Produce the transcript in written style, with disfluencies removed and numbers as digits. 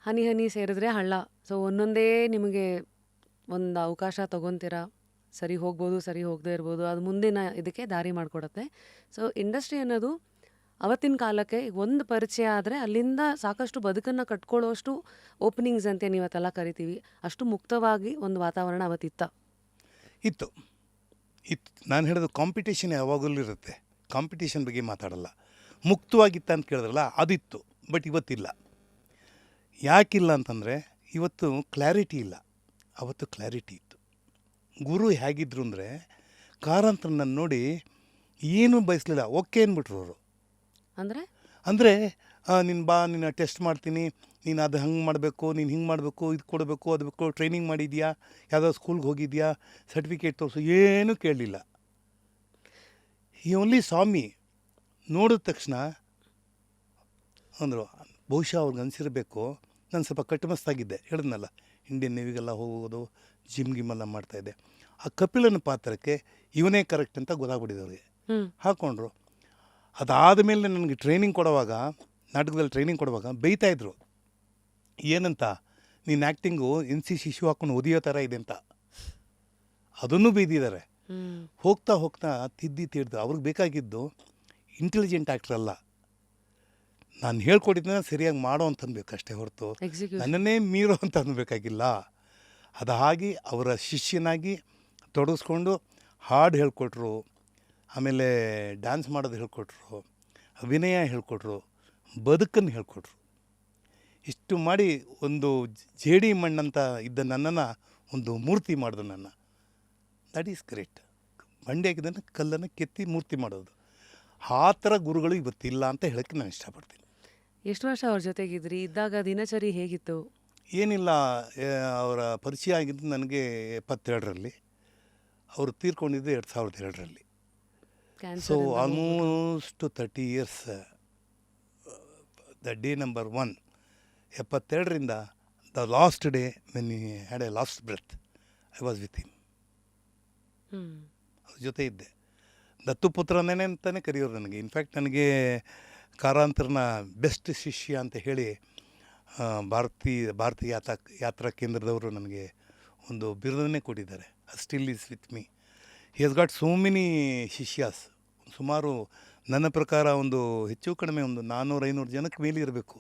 ಹನಿ ಹನಿ ಸೇರಿದ್ರೆ ಹಳ್ಳ. ಸೊ ಒಂದೊಂದೇ ನಿಮಗೆ ಒಂದು ಅವಕಾಶ ತಗೊತೀರಾ, ಸರಿ ಹೋಗ್ಬೋದು, ಸರಿ ಹೋಗದೇ ಇರ್ಬೋದು, ಅದು ಮುಂದಿನ ಇದಕ್ಕೆ ದಾರಿ ಮಾಡಿಕೊಡುತ್ತೆ. ಸೊ ಇಂಡಸ್ಟ್ರಿ ಅನ್ನೋದು ಅವತ್ತಿನ ಕಾಲಕ್ಕೆ ಈಗ ಒಂದು ಪರಿಚಯ ಆದರೆ ಅಲ್ಲಿಂದ ಸಾಕಷ್ಟು ಬದುಕನ್ನು ಕಟ್ಕೊಳ್ಳೋಷ್ಟು ಓಪನಿಂಗ್ಸ್ ಅಂತ ನೀವತ್ತೆಲ್ಲ ಕರಿತೀವಿ, ಅಷ್ಟು ಮುಕ್ತವಾಗಿ ಒಂದು ವಾತಾವರಣ ಅವತ್ತಿತ್ತ. ಇತ್ತು ಇತ್ತು ನಾನು ಹೇಳೋದು ಕಾಂಪಿಟೇಷನ್ ಯಾವಾಗಲೂ ಇರುತ್ತೆ, ಕಾಂಪಿಟೇಷನ್ ಬಗ್ಗೆ ಮಾತಾಡಲ್ಲ. ಮುಕ್ತವಾಗಿತ್ತ ಅಂತ ಕೇಳಿದ್ರಲ್ಲ, ಅದಿತ್ತು. ಬಟ್ ಇವತ್ತಿಲ್ಲ. ಯಾಕಿಲ್ಲ ಅಂತಂದರೆ ಇವತ್ತು ಕ್ಲಾರಿಟಿ ಇಲ್ಲ, ಅವತ್ತು ಕ್ಲಾರಿಟಿ ಇತ್ತು. ಗುರು ಹೇಗಿದ್ರು ಅಂದರೆ ಕಾರಂತರನ್ನ ನೋಡಿ ಏನೂ ಬಯಸಲಿಲ್ಲ, ಓಕೆ ಅಂದ್ಬಿಟ್ರು ಅವರು. ಅಂದರೆ ನೀನು ಬಾ, ನಿನ್ನ ಟೆಸ್ಟ್ ಮಾಡ್ತೀನಿ, ನೀನು ಅದು ಹಂಗೆ ಮಾಡಬೇಕು, ನೀನು ಹಿಂಗೆ ಮಾಡಬೇಕು, ಇದು ಕೊಡಬೇಕು, ಅದು ಬೇಕು, ಟ್ರೈನಿಂಗ್ ಮಾಡಿದ್ಯಾ, ಯಾವುದೋ ಸ್ಕೂಲ್ಗೆ ಹೋಗಿದ್ಯಾ, ಸರ್ಟಿಫಿಕೇಟ್ ತೋರಿಸು, ಏನೂ ಕೇಳಲಿಲ್ಲ. ಈ ಓನ್ಲಿ ಸ್ವಾಮಿ ನೋಡಿದ ತಕ್ಷಣ ಅಂದರು. ಬಹುಶಃ ಅವ್ರಿಗೆ ಅನಿಸಿರಬೇಕು, ನಾನು ಸ್ವಲ್ಪ ಕಟ್ಟುಮಸ್ತಾಗಿದ್ದೆ, ಹೇಳಿದ್ನಲ್ಲ, ಇಂಡಿಯನ್ ನೇವಿಗೆಲ್ಲ ಹೋಗೋದು, ಜಿಮ್ ಗಿಮ್ಮೆಲ್ಲ ಮಾಡ್ತಾಯಿದ್ದೆ. ಆ ಕಪಿಲನ ಪಾತ್ರಕ್ಕೆ ಇವನೇ ಕರೆಕ್ಟ್ ಅಂತ ಗೊತ್ತಾಗ್ಬಿಟ್ಟಿದೆ ಅವ್ರಿಗೆ. ಹಾಕ್ಕೊಂಡ್ರು. ಅದಾದ ಮೇಲೆ ನನಗೆ ಟ್ರೈನಿಂಗ್ ಕೊಡುವಾಗ, ನಾಟಕದಲ್ಲಿ ಟ್ರೈನಿಂಗ್ ಕೊಡುವಾಗ ಬೈತಾಯಿದ್ರು. ಏನಂತ, ನೀನು ಆ್ಯಕ್ಟಿಂಗು NC ಶಿಶು ಹಾಕ್ಕೊಂಡು ಒದಿಯೋ ಥರ ಇದೆ ಅಂತ. ಅದನ್ನು ಬೈದಿದ್ದಾರೆ. ಹೋಗ್ತಾ ಹೋಗ್ತಾ ತಿದ್ದಿದ್ದು. ಅವ್ರಿಗೆ ಬೇಕಾಗಿದ್ದು ಇಂಟೆಲಿಜೆಂಟ್ ಆ್ಯಕ್ಟ್ರ್ ಅಲ್ಲ, ನಾನು ಹೇಳ್ಕೊಟ್ಟಿದ್ದನ್ನ ಸರಿಯಾಗಿ ಮಾಡೋ ಅಂತ ಅನ್ಬೇಕು ಅಷ್ಟೇ ಹೊರತು ನನ್ನನ್ನೇ ಮೀರೋ ಅಂತ ಅನ್ಬೇಕಾಗಿಲ್ಲ. ಅದು ಹಾಗೆ ಅವರ ಶಿಷ್ಯನಾಗಿ ತೊಡಗಿಸ್ಕೊಂಡು ಹಾಡು ಹೇಳ್ಕೊಟ್ರು, ಆಮೇಲೆ ಡ್ಯಾನ್ಸ್ ಮಾಡೋದು ಹೇಳ್ಕೊಟ್ರು, ಅಭಿನಯ ಹೇಳ್ಕೊಟ್ರು, ಬದುಕನ್ನು ಹೇಳ್ಕೊಟ್ರು. ಇಷ್ಟು ಮಾಡಿ ಒಂದು ಜೇಡಿ ಮಣ್ಣಂತ ಇದ್ದ ನನ್ನನ್ನು ಒಂದು ಮೂರ್ತಿ ಮಾಡಿದ್ರು ನನ್ನ. That is great. ಬಂಡೆ ಹಾಕಿದ್ದನ್ನು ಕಲ್ಲನ್ನು ಕೆತ್ತಿ ಮೂರ್ತಿ ಮಾಡೋದು. ಆ ಥರ ಗುರುಗಳು ಇವತ್ತಿಲ್ಲ ಅಂತ ಹೇಳೋಕ್ಕೆ ನಾನು ಇಷ್ಟಪಡ್ತೀನಿ. ಎಷ್ಟು ವರ್ಷ ಅವ್ರ ಜೊತೆಗಿದ್ರಿ? ಇದ್ದಾಗ ದಿನಚರಿ ಹೇಗಿತ್ತು? ಏನಿಲ್ಲ, ಅವರ ಪರಿಚಯ ಆಗಿದ್ದು ನನಗೆ 72ರಲ್ಲಿ, ಅವರು ತೀರ್ಕೊಂಡಿದ್ದು 2002ರಲ್ಲಿ. So almost 30 years. The day number 1, 72ರಿಂದ the last day when he had a last breath, I was with him. ಅವ್ರ ಜೊತೆ ಇದ್ದೆ. ದತ್ತುಪುತ್ರನೇ ಅಂತಲೇ ಕರೆಯೋರು ನನಗೆ. ಇನ್ಫ್ಯಾಕ್ಟ್ ನನಗೆ ಕಾರಂತರನ ಬೆಸ್ಟ್ ಶಿಷ್ಯ ಅಂತ ಹೇಳಿ ಭಾರತೀಯ ಯಾತ್ರಾ ಕೇಂದ್ರದವರು ನನಗೆ ಒಂದು ಬಿರುದನ್ನೇ ಕೊಟ್ಟಿದ್ದಾರೆ. Still is with me. He has got so many ಶಿಷ್ಯಾಸ್. ಸುಮಾರು ನನ್ನ ಪ್ರಕಾರ ಒಂದು ಹೆಚ್ಚು ಕಡಿಮೆ ಒಂದು 400-500 ಜನಕ್ಕೆ ಮೇಲೆ ಇರಬೇಕು.